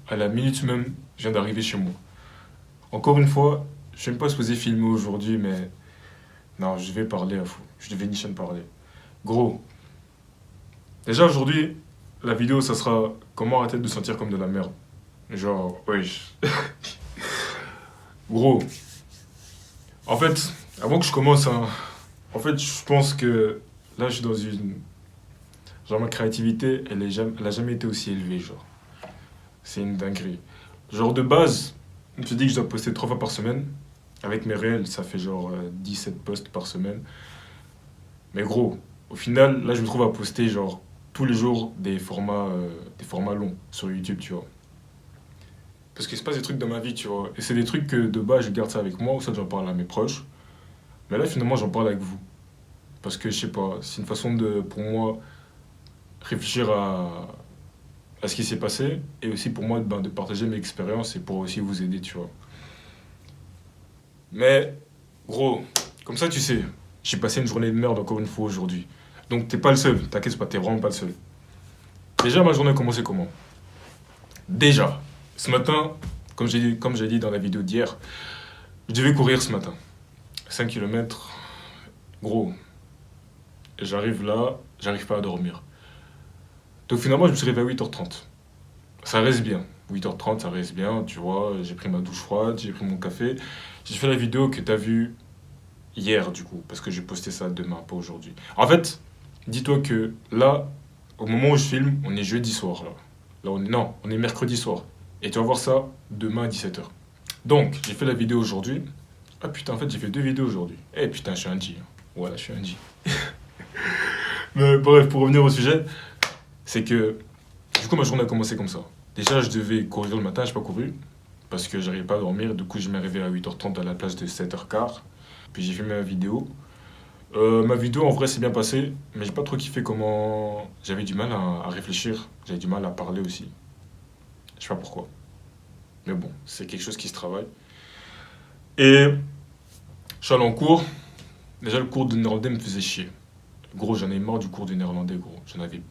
à la minute même, je viens d'arriver chez moi. Encore une fois, je suis même pas supposé filmer aujourd'hui, mais non, je vais parler à fou. Je devais nicher de parler. Gros, déjà aujourd'hui, la vidéo, ça sera comment arrêter de se sentir comme de la merde. Genre, wesh. Gros, en fait, avant que je commence, hein, en fait, je pense que là, je suis dans une. Genre, ma créativité, elle a jamais été aussi élevée, genre. C'est une dinguerie. Genre, de base, je me suis dit que je dois poster 3 fois par semaine. Avec mes réels, ça fait genre 17 posts par semaine. Mais gros, au final, là, je me trouve à poster genre tous les jours des formats longs sur YouTube, tu vois. Parce qu'il se passe des trucs dans ma vie, tu vois. Et c'est des trucs que de base, je garde ça avec moi, ou ça, j'en parle à mes proches. Mais là, finalement, j'en parle avec vous. Parce que, je sais pas, c'est une façon de, pour moi, réfléchir à ce qui s'est passé. Et aussi pour moi, ben, de partager mes expériences et pour aussi vous aider, tu vois. Mais, gros, comme ça, tu sais, j'ai passé une journée de merde encore une fois aujourd'hui. Donc, t'es pas le seul, t'inquiète pas, t'es vraiment pas le seul. Déjà, ma journée a commencé comment? Déjà, ce matin, comme j'ai dit dans la vidéo d'hier, je devais courir ce matin. 5 kilomètres, gros, j'arrive là, j'arrive pas à dormir. Donc finalement, je me suis réveillé à 8h30. Ça reste bien. 8h30, ça reste bien, tu vois. J'ai pris ma douche froide, j'ai pris mon café. J'ai fait la vidéo que t'as vue hier, du coup, parce que j'ai posté ça demain, pas aujourd'hui. En fait, dis-toi que là, au moment où je filme, on est jeudi soir, là. Là, non, on est mercredi soir. Et tu vas voir ça demain à 17h. Donc, j'ai fait la vidéo aujourd'hui. Ah putain, en fait, j'ai fait 2 vidéos aujourd'hui. Eh putain, je suis un G, hein. Voilà, je suis un G. Mais bref, pour revenir au sujet, c'est que du coup, ma journée a commencé comme ça. Déjà, je devais courir le matin, j'ai pas couru parce que j'arrivais pas à dormir. Du coup, je m'arrivais à 8h30 à la place de 7h15. Puis j'ai fait ma vidéo. Ma vidéo, en vrai, s'est bien passée, mais j'ai pas trop kiffé comment. J'avais du mal à réfléchir, j'avais du mal à parler aussi. Je sais pas pourquoi. Mais bon, c'est quelque chose qui se travaille. Et je suis allé en cours. Déjà, le cours de néerlandais me faisait chier. Gros, j'en ai marre du cours de néerlandais, gros. J'en avais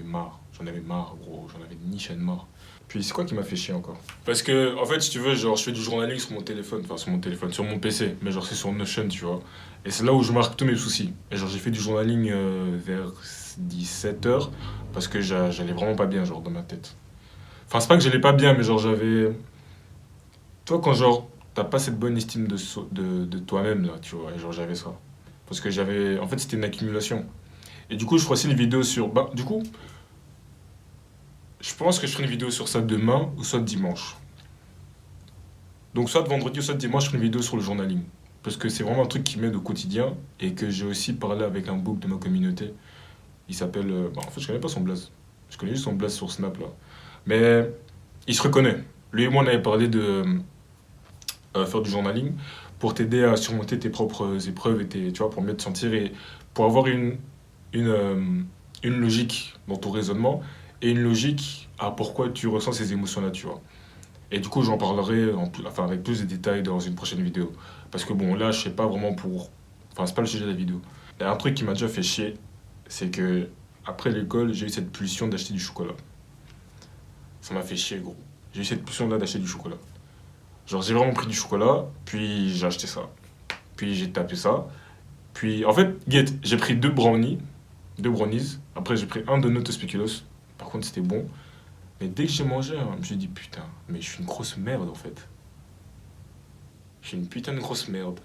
marre. J'en avais marre, gros. J'en avais ni chaîne marre. Puis c'est quoi qui m'a fait chier encore? Parce que, en fait, si tu veux, genre, je fais du journaling sur mon téléphone. Enfin, sur mon téléphone, sur mon PC. Mais genre, c'est sur Notion, tu vois. Et c'est là où je marque tous mes soucis. Et genre, j'ai fait du journaling vers 17h. Parce que j'allais vraiment pas bien, genre, dans ma tête. Enfin, c'est pas que j'allais pas bien, mais genre, j'avais. Toi, quand genre, t'as pas cette bonne estime de toi-même, là, tu vois. Et genre, j'avais ça. Parce que j'avais. En fait, c'était une accumulation. Et du coup, je ferai aussi une vidéo sur. Bah, du coup, je pense que je ferai une vidéo sur ça demain ou soit dimanche. Donc, soit vendredi ou soit dimanche, je ferai une vidéo sur le journaling. Parce que c'est vraiment un truc qui m'aide au quotidien et que j'ai aussi parlé avec un book de ma communauté. Il s'appelle. Bah, en fait, je connais pas son blaze. Je connais juste son blaze sur Snap, là. Mais il se reconnaît. Lui et moi, on avait parlé de faire du journaling pour t'aider à surmonter tes propres épreuves et tu vois, pour mieux te sentir et pour avoir une, euh, une logique dans ton raisonnement et une logique à pourquoi tu ressens ces émotions-là, tu vois. Et du coup, j'en parlerai enfin, avec plus de détails dans une prochaine vidéo. Parce que bon, là, je sais pas vraiment pour. Enfin, c'est pas le sujet de la vidéo. Il y a un truc qui m'a déjà fait chier, c'est que après l'école, j'ai eu cette pulsion d'acheter du chocolat. Ça m'a fait chier, gros. J'ai eu cette pulsion-là d'acheter du chocolat. Genre, j'ai vraiment pris du chocolat, puis j'ai acheté ça. Puis j'ai tapé ça. Puis, en fait, guette, j'ai pris 2 brownies. Après, j'ai pris un donut au spéculoos. Par contre, c'était bon. Mais dès que j'ai mangé, hein, je me suis dit, putain, mais je suis une grosse merde, en fait. Je suis une putain de grosse merde.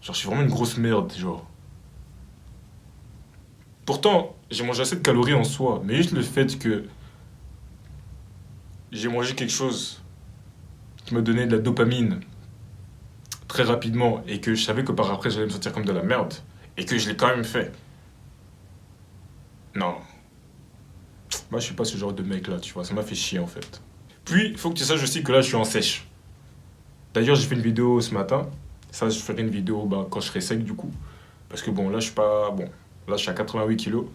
Genre, je suis vraiment une grosse merde, genre. Pourtant, j'ai mangé assez de calories en soi, mais juste le fait que j'ai mangé quelque chose qui me donnait de la dopamine très rapidement et que je savais que par après j'allais me sentir comme de la merde et que je l'ai quand même fait. Non, moi je suis pas ce genre de mec là, tu vois, ça m'a fait chier en fait. Puis, il faut que tu saches aussi que là je suis en sèche. D'ailleurs, j'ai fait une vidéo ce matin. Ça, je ferai une vidéo bah, quand je serai sec du coup. Parce que bon, là je suis pas. Bon, là je suis à 88 kilos.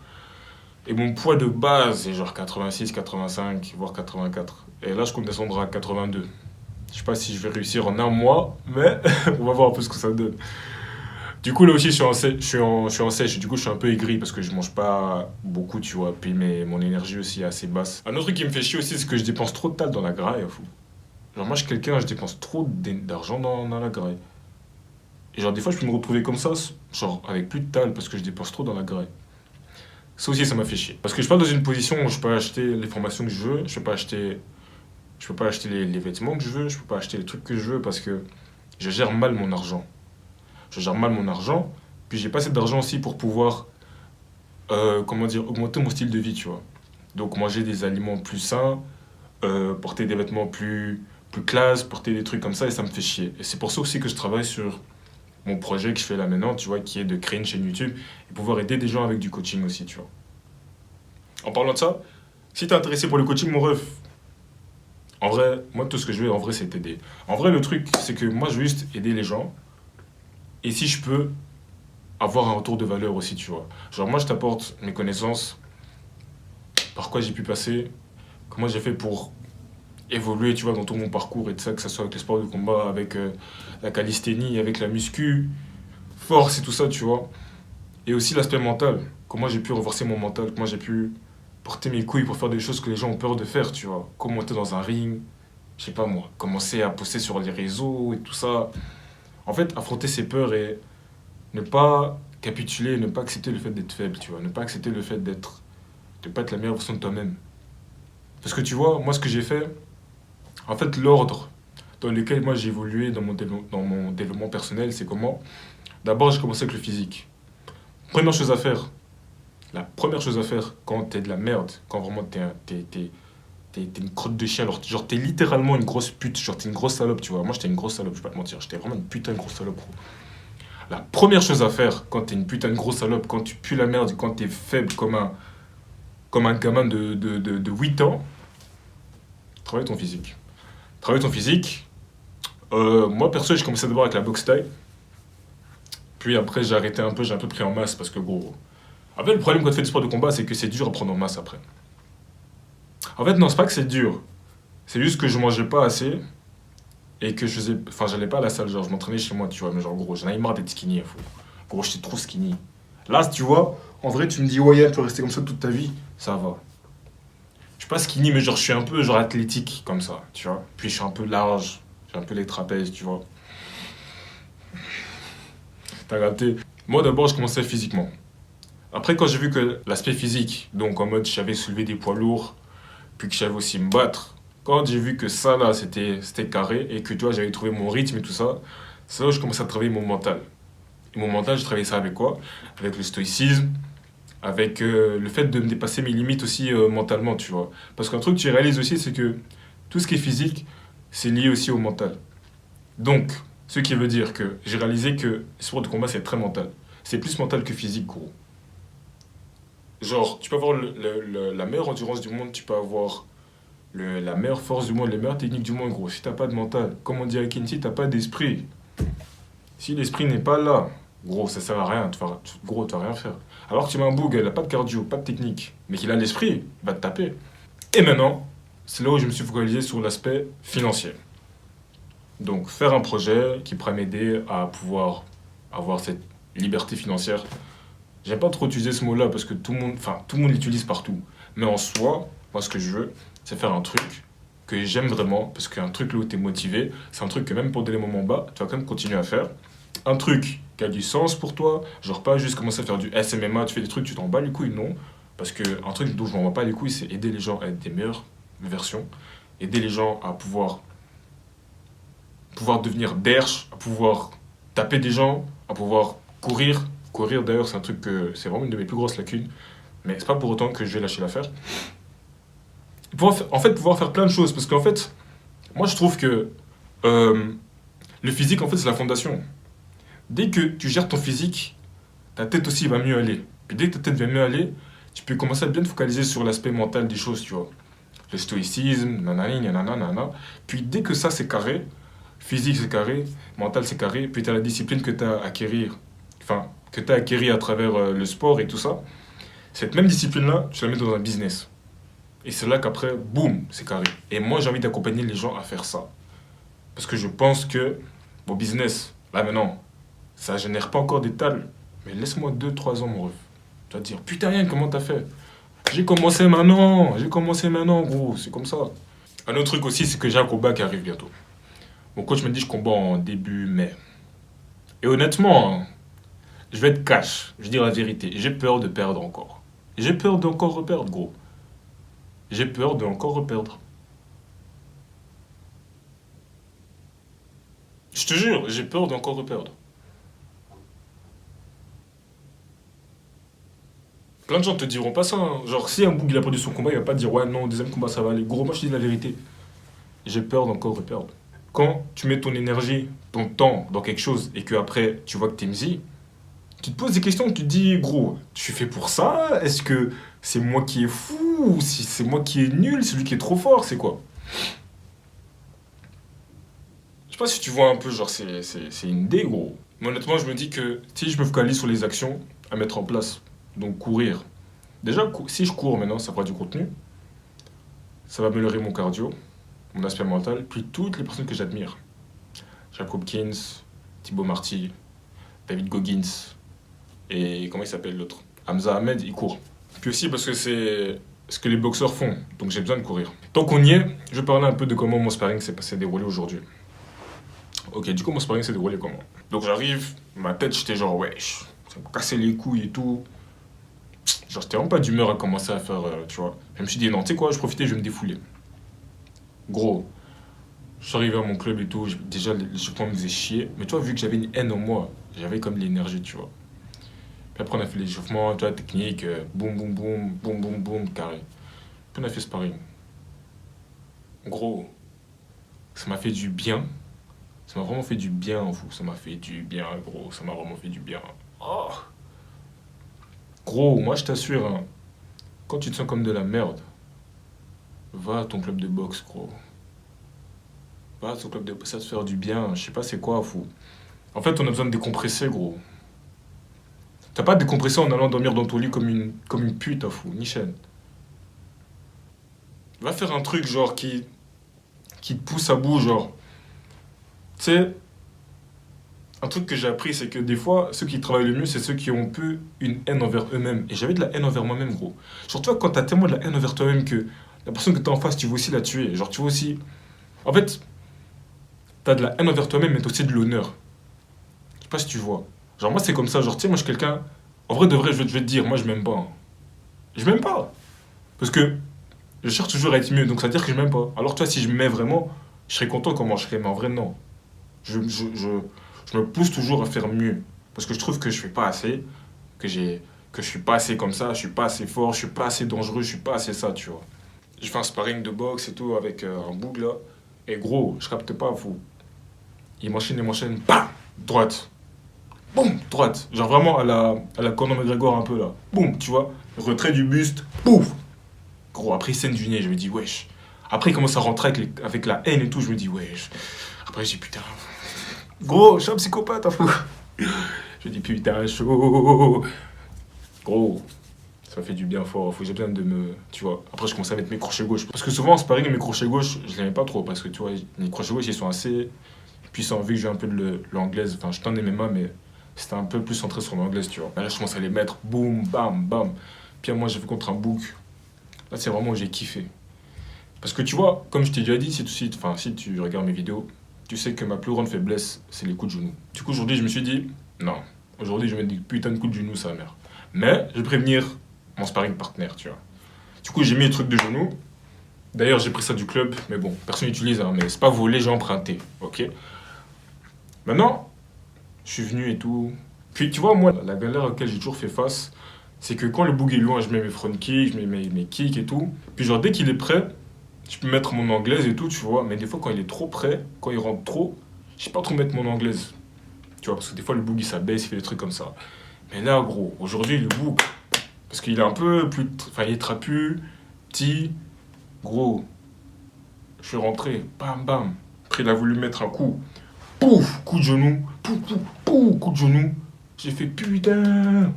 Et mon poids de base est genre 86, 85, voire 84. Et là je compte descendre à 82. Je sais pas si je vais réussir en un mois, mais on va voir un peu ce que ça donne. Du coup, là aussi, je suis en sèche. Du coup, je suis un peu aigri parce que je mange pas beaucoup, tu vois. Puis mon énergie aussi est assez basse. Un autre truc qui me fait chier aussi, c'est que je dépense trop de temps dans la graille, fou. Genre, moi, je suis quelqu'un, je dépense trop d'argent dans la graille. Et genre, des fois, je peux me retrouver comme ça, genre, avec plus de tal parce que je dépense trop dans la graille. Ça aussi, ça m'a fait chier. Parce que je suis pas dans une position où je peux acheter les formations que je veux, je peux pas acheter les vêtements que je veux, je peux pas acheter les trucs que je veux parce que je gère mal mon argent. Je gère mal mon argent, puis j'ai pas assez d'argent aussi pour pouvoir, comment dire, augmenter mon style de vie, tu vois. Donc manger des aliments plus sains, porter des vêtements plus classe, porter des trucs comme ça, et ça me fait chier. Et c'est pour ça aussi que je travaille sur mon projet que je fais là maintenant, tu vois, qui est de créer une chaîne YouTube et pouvoir aider des gens avec du coaching aussi, tu vois. En parlant de ça, si t'es intéressé pour le coaching, mon ref, en vrai, moi tout ce que je veux, en vrai, c'est t'aider. En vrai, le truc, c'est que moi, je veux juste aider les gens, et si je peux, avoir un retour de valeur aussi, tu vois. Genre, moi, je t'apporte mes connaissances, par quoi j'ai pu passer, comment j'ai fait pour évoluer, tu vois, dans tout mon parcours et tout ça, que ce soit avec les sports de combat, avec la calisthénie, avec la muscu, force et tout ça, tu vois. Et aussi l'aspect mental, comment j'ai pu renforcer mon mental, comment j'ai pu porter mes couilles pour faire des choses que les gens ont peur de faire, tu vois. Comment monter dans un ring, je sais pas moi, commencer à poster sur les réseaux et tout ça. En fait, affronter ses peurs et ne pas capituler, ne pas accepter le fait d'être faible, tu vois. Ne pas accepter le fait de pas être la meilleure version de toi-même. Parce que tu vois, moi ce que j'ai fait, en fait l'ordre dans lequel moi j'ai évolué dans mon développement personnel, c'est comment. D'abord j'ai commencé avec le physique. Première chose à faire, la première chose à faire quand t'es de la merde, quand vraiment t'es une crotte de chien, genre t'es littéralement une grosse pute, genre t'es une grosse salope, tu vois. Moi j'étais une grosse salope, je vais pas te mentir, j'étais vraiment une putain de grosse salope, gros. La première chose à faire quand t'es une putain de grosse salope, quand tu pues la merde, quand t'es faible comme un gamin de 8 ans, travaille ton physique. Travaille ton physique. Moi, perso, j'ai commencé d'abord avec la boxe taille. Puis après, j'ai arrêté un peu, j'ai un peu pris en masse parce que gros. En fait, le problème quand tu fais du sport de combat, c'est que c'est dur à prendre en masse après. En fait, non, c'est pas que c'est dur. C'est juste que je mangeais pas assez et que je faisais. Enfin, j'allais pas à la salle, genre, je m'entraînais chez moi, tu vois. Mais genre, gros, j'en avais marre d'être skinny, fou. Gros, j'étais trop skinny. Là, tu vois, en vrai, tu me dis, ouais, Yann, tu vas rester comme ça toute ta vie. Ça va. Je suis pas skinny, mais genre, je suis un peu genre athlétique comme ça, tu vois. Puis je suis un peu large, j'ai un peu les trapèzes, tu vois. T'as capté. Moi, d'abord, je commençais physiquement. Après, quand j'ai vu que l'aspect physique, donc en mode, je savais soulever des poids lourds, puis que je savais aussi me battre, quand j'ai vu que ça, là, c'était carré, et que, tu vois, j'avais trouvé mon rythme et tout ça, c'est là où je commençais à travailler mon mental. Et mon mental, je travaillais ça avec quoi? Avec le stoïcisme, avec le fait de me dépasser mes limites aussi mentalement, tu vois. Parce qu'un truc que tu réalises aussi, c'est que tout ce qui est physique, c'est lié aussi au mental. Donc, ce qui veut dire que j'ai réalisé que le sport de combat, c'est très mental. C'est plus mental que physique, gros. Genre, tu peux avoir la meilleure endurance du monde, tu peux avoir la meilleure force du monde, les meilleures techniques du monde, gros. Si t'as pas de mental, comme on dit à Kenty, t'as pas d'esprit. Si l'esprit n'est pas là, gros, ça sert à rien. Gros, tu vas rien faire. Alors que tu mets un boug, il a pas de cardio, pas de technique, mais qu'il a l'esprit, il va te taper. Et maintenant, c'est là où je me suis focalisé sur l'aspect financier. Donc, faire un projet qui pourrait m'aider à pouvoir avoir cette liberté financière. J'aime pas trop utiliser ce mot-là parce que tout le monde l'utilise partout. Mais en soi, moi, ce que je veux, c'est faire un truc que j'aime vraiment, parce qu'un truc là où tu es motivé, c'est un truc que même pour des moments bas, tu vas quand même continuer à faire. Un truc qui a du sens pour toi, genre pas juste commencer à faire du SMMA, tu fais des trucs, tu t'en bats les couilles, non. Parce que un truc dont je m'en bats pas les couilles, c'est aider les gens à être des meilleures versions, aider les gens à pouvoir devenir derche, à pouvoir taper des gens, à pouvoir courir. Courir d'ailleurs, c'est un truc que c'est vraiment une de mes plus grosses lacunes, mais c'est pas pour autant que je vais lâcher l'affaire. En fait, pouvoir faire plein de choses, parce qu'en fait, moi je trouve que euh, le physique, en fait, c'est la fondation. Dès que tu gères ton physique, ta tête aussi va mieux aller. Puis dès que ta tête va mieux aller, tu peux commencer à bien te focaliser sur l'aspect mental des choses, tu vois. Le stoïcisme, nanani, nanana, nanana. Puis dès que ça c'est carré, physique c'est carré, mental c'est carré, puis tu as la discipline que tu as acquérir, enfin, que tu as acquérie à travers le sport et tout ça, cette même discipline-là, tu la mets dans un business. Et c'est là qu'après, boum, c'est carré. Et moi, j'ai envie d'accompagner les gens à faire ça. Parce que je pense que, bon, business, là maintenant, Ça génère pas encore d'étal. Mais laisse-moi 2 3 ans, mon ref. Tu vas te dire, putain, Yann, comment t'as fait? J'ai commencé maintenant, gros. C'est comme ça. Un autre truc aussi, c'est que j'ai un combat qui arrive bientôt. Mon coach me dit que je combat en début mai. Et honnêtement, hein, je vais être cash. Je vais dire la vérité. J'ai peur de perdre encore. J'ai peur d'encore reperdre, gros. J'ai peur de encore reperdre. Je te jure, j'ai peur d'encore reperdre. Plein de gens te diront pas ça, hein. Genre, si un boug il a perdu son combat, il va pas dire ouais, non, deuxième combat ça va aller. Gros, moi je te dis la vérité. J'ai peur d'encore reperdre. Quand tu mets ton énergie, ton temps dans quelque chose et que après tu vois que t'es mzi, tu te poses des questions, tu te dis gros, tu fais pour ça? Est-ce que c'est moi qui est fou? Ou si c'est moi qui est nul? C'est lui qui est trop fort? C'est quoi? Je sais pas si tu vois un peu, genre, c'est une idée, gros. Mais honnêtement, je me dis que si je me focalise sur les actions à mettre en place, donc courir. Déjà, si je cours maintenant, ça fera du contenu, ça va améliorer mon cardio, mon aspect mental, puis toutes les personnes que j'admire. Jack Hopkins, Thibaut Marty, David Goggins, et comment il s'appelle l'autre? Hamza Ahmed, il court. Puis aussi parce que c'est ce que les boxeurs font, donc j'ai besoin de courir. Tant qu'on y est, je vais parler un peu de comment mon sparring s'est déroulé aujourd'hui. Ok, du coup, mon sparring s'est déroulé comment? Donc j'arrive, ma tête, j'étais genre, wesh, ça me cassait les couilles et tout. Genre, j'étais vraiment pas d'humeur à commencer à faire, tu vois. Je me suis dit, non, tu sais quoi, je profitais, je vais me défouler. Gros, je suis arrivé à mon club et tout, déjà, l'échauffement me faisait chier. Mais tu vois, vu que j'avais une haine en moi, j'avais comme l'énergie, tu vois. Puis après, on a fait l'échauffement, tu vois, technique, boum, boum, boum, boum, boum, boum, carré. Puis on a fait sparring. Gros, ça m'a fait du bien. Ça m'a vraiment fait du bien, fou. Ça m'a fait du bien, gros. Ça m'a vraiment fait du bien. Oh. Gros, moi je t'assure, hein, quand tu te sens comme de la merde, va à ton club de boxe, gros. Va à ton club de boxe, ça te faire du bien. Je sais pas c'est quoi, fou. En fait, on a besoin de décompresser, gros. T'as pas décompressé en allant dormir dans ton lit comme une pute, hein, fou. Ni chaîne. Va faire un truc, genre, qui te pousse à bout, genre. Tu sais, un truc que j'ai appris, c'est que des fois, ceux qui travaillent le mieux, c'est ceux qui ont peu une haine envers eux-mêmes. Et j'avais de la haine envers moi-même, gros. Genre, toi, quand t'as tellement de la haine envers toi-même que la personne que t'as en face, tu veux aussi la tuer. Genre, tu veux aussi. En fait, t'as de la haine envers toi-même, mais t'as aussi de l'honneur. Je sais pas si tu vois. Genre, moi, c'est comme ça. Genre, tu sais, moi, je suis quelqu'un. En vrai, de vrai, je vais te dire, moi, je m'aime pas, hein. Je m'aime pas. Parce que je cherche toujours à être mieux. Donc, ça veut dire que je m'aime pas. Alors, toi, si je m'aimais vraiment, je serais content comment je serais. Mais en vrai, non. Je me pousse toujours à faire mieux. Parce que je trouve que je fais pas assez. Que je suis pas assez comme ça. Je suis pas assez fort. Je suis pas assez dangereux. Je suis pas assez ça, tu vois. Je fais un sparring de boxe et tout avec un boug là. Et gros, je capte pas, fou. Il m'enchaîne, bam! Droite. Boum! Droite. Genre vraiment à la Conor McGregor un peu là. Boum! Tu vois? Retrait du buste. Pouf! Gros, après il saigne du nez. Je me dis, wesh. Après il commence à rentrer avec la haine et tout. Je me dis, wesh. Après je dis, putain. Gros, je suis un psychopathe, hein, fou. Je me dis, putain, chaud. Gros. Ça fait du bien fort, faut que j'ai besoin de me. Tu vois. Après, je commence à mettre mes crochets gauche. Parce que souvent, en sparring, mes crochets gauche, je les mets pas trop. Parce que tu vois, les crochets gauche, ils sont assez puissants. Vu que j'ai un peu de l'anglaise, enfin, je t'en ai mes mains, mais c'était un peu plus centré sur l'anglaise, tu vois. Là, je commence à les mettre, boum, bam, bam. Puis moi, j'ai fait contre un bouc. Là, c'est vraiment où j'ai kiffé. Parce que tu vois, comme je t'ai déjà dit, si tu regardes mes vidéos, tu sais que ma plus grande faiblesse, c'est les coups de genoux. Du coup, aujourd'hui, je me suis dit, non, aujourd'hui, je vais mettre des putains de coups de genoux, sa mère. Mais, je vais prévenir mon sparring partner, tu vois. Du coup, j'ai mis les trucs de genoux. D'ailleurs, j'ai pris ça du club, mais bon, personne n'utilise, hein, mais c'est pas volé, j'ai emprunté, ok. Maintenant, je suis venu et tout. Puis, tu vois, moi, la galère à laquelle j'ai toujours fait face, c'est que quand le boug est loin, je mets mes front kicks, je mets mes kicks et tout. Puis, genre, dès qu'il est prêt, je peux mettre mon anglaise et tout, tu vois. Mais des fois, quand il est trop près, quand il rentre trop, je sais pas trop mettre mon anglaise. Tu vois, parce que des fois, le boug, il s'abaisse, il fait des trucs comme ça. Mais là, gros, aujourd'hui, le boug, parce qu'il est un peu plus. Enfin, il est trapu, petit, gros. Je suis rentré, bam, bam. Après, il a voulu mettre un coup. Pouf, coup de genou. Pouf, pouf, pouf, coup de genou. J'ai fait putain.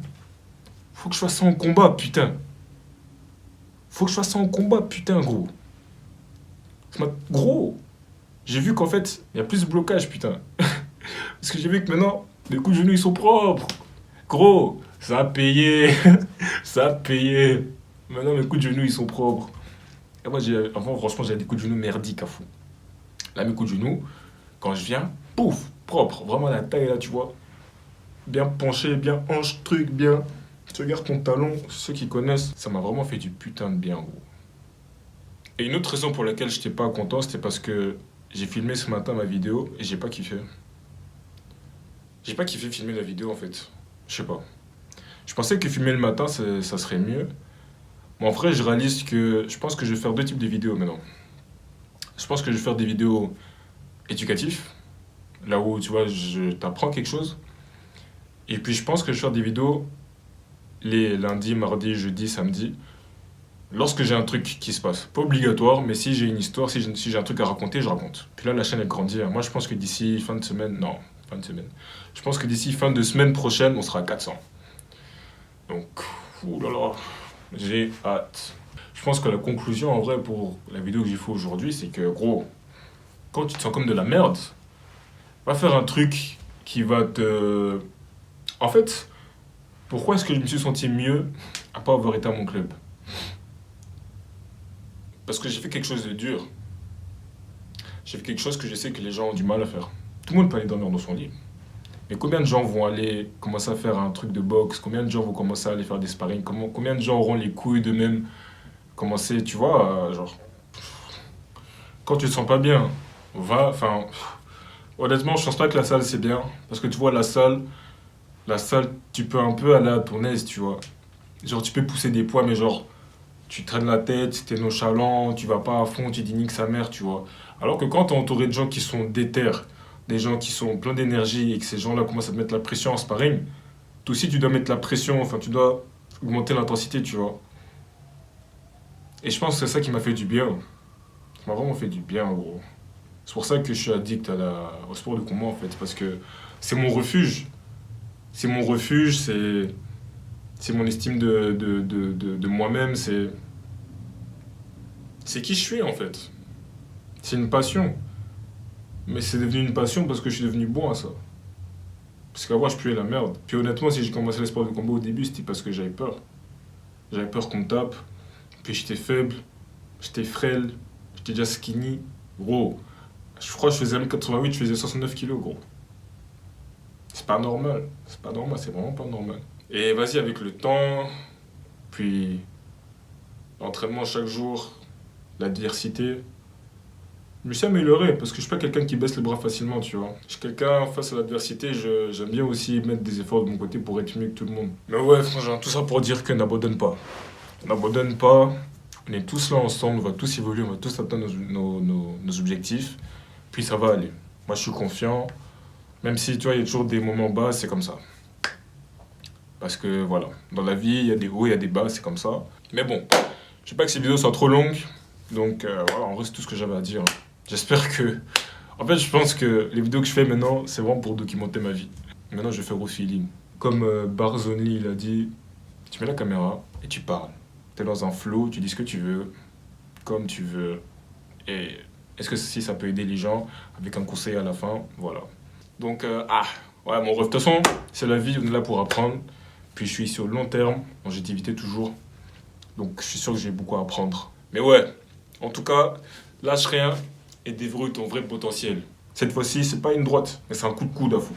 Faut que je fasse ça en combat, putain. Faut que je fasse ça en combat, putain, gros. Gros, j'ai vu qu'en fait, il y a plus de blocage, putain. Parce que j'ai vu que maintenant, Les coups de genoux, ils sont propres. Gros, ça a payé. Ça a payé. Maintenant, mes coups de genoux, ils sont propres. Et moi, avant, franchement, j'avais des coups de genoux merdiques à fond. Là, mes coups de genoux, quand je viens, pouf, propre. Vraiment la taille, là, tu vois. Bien penché, bien hanche, truc, bien. Tu regardes ton talon, ceux qui connaissent, ça m'a vraiment fait du putain de bien, gros. Et une autre raison pour laquelle j'étais pas content, c'était parce que j'ai filmé ce matin ma vidéo et j'ai pas kiffé. J'ai pas kiffé filmer la vidéo en fait. Je sais pas. Je pensais que filmer le matin, ça serait mieux. Mais en vrai, je réalise que je pense que je vais faire deux types de vidéos maintenant. Je pense que je vais faire des vidéos éducatives, là où tu vois, je t'apprends quelque chose. Et puis je pense que je vais faire des vidéos les lundis, mardis, jeudis, samedis, lorsque j'ai un truc qui se passe. Pas obligatoire, mais si j'ai une histoire, si j'ai un truc à raconter, je raconte. Puis là, la chaîne elle grandit. Moi, je pense que d'ici fin de semaine, non, fin de semaine. Je pense que d'ici fin de semaine prochaine, on sera à 400. Donc, oulala, j'ai hâte. Je pense que la conclusion, en vrai, pour la vidéo que j'ai fait aujourd'hui, c'est que, gros, quand tu te sens comme de la merde, va faire un truc qui va te... En fait, pourquoi est-ce que je me suis senti mieux à pas avoir été à mon club? Parce que j'ai fait quelque chose de dur. J'ai fait quelque chose que je sais que les gens ont du mal à faire. Tout le monde peut aller dormir dans son lit. Mais combien de gens vont aller commencer à faire un truc de boxe? Combien de gens vont commencer à aller faire des sparring? Combien de gens auront les couilles de même commencer, tu vois, genre... Quand tu te sens pas bien, va, enfin... Honnêtement, je pense pas que la salle c'est bien. Parce que tu vois, la salle, tu peux un peu aller à ton aise, tu vois. Genre, tu peux pousser des poids, mais genre, tu traînes la tête, t'es nonchalant, tu vas pas à fond, tu dis nique sa mère, tu vois. Alors que quand t'es entouré de gens qui sont déter, des gens qui sont pleins d'énergie et que ces gens-là commencent à te mettre la pression en sparring, toi aussi tu dois mettre la pression, enfin tu dois augmenter l'intensité, tu vois. Et je pense que c'est ça qui m'a fait du bien. Ça m'a vraiment fait du bien, gros. C'est pour ça que je suis addict au sport de combat, en fait, parce que c'est mon refuge. C'est mon refuge, c'est mon estime de moi-même, c'est qui je suis, en fait. C'est une passion. Mais c'est devenu une passion parce que je suis devenu bon à ça. Parce qu'avant, je puais la merde. Puis honnêtement, si j'ai commencé le sport de combat au début, c'était parce que j'avais peur. J'avais peur qu'on me tape. Puis j'étais faible, j'étais frêle, j'étais déjà skinny. Gros, je crois que je faisais 1m88, je faisais 69 kilos, gros. C'est pas normal. C'est pas normal, c'est vraiment pas normal. Et vas-y, avec le temps, puis l'entraînement chaque jour, l'adversité, je me suis amélioré parce que je suis pas quelqu'un qui baisse les bras facilement, tu vois. Je suis quelqu'un face à l'adversité, j'aime bien aussi mettre des efforts de mon côté pour être mieux que tout le monde. Mais ouais, franchement, tout ça pour dire que n'abandonne pas. N'abandonne pas, on est tous là ensemble, on va tous évoluer, on va tous atteindre nos objectifs, puis ça va aller. Moi je suis confiant, même si tu vois, il y a toujours des moments bas, c'est comme ça. Parce que voilà, dans la vie, il y a des hauts, il y a des bas, c'est comme ça. Mais bon, je veux pas que ces vidéos soient trop longues, donc voilà, en vrai c'est tout ce que j'avais à dire. J'espère que... En fait, je pense que les vidéos que je fais maintenant, c'est vraiment pour documenter ma vie. Maintenant, je vais faire au feeling. Comme Barzoni, il a dit, tu mets la caméra et tu parles. T'es dans un flow, tu dis ce que tu veux, comme tu veux. Et est-ce que si ça peut aider les gens avec un conseil à la fin? Voilà. Donc, ouais, mon rêve. De toute façon, c'est la vie, on est là pour apprendre. Puis je suis ici au long terme, longévité toujours. Donc, je suis sûr que j'ai beaucoup à apprendre. Mais ouais, en tout cas, lâche rien et déverrouille ton vrai potentiel. Cette fois-ci, c'est pas une droite, mais c'est un coup de coude à fou.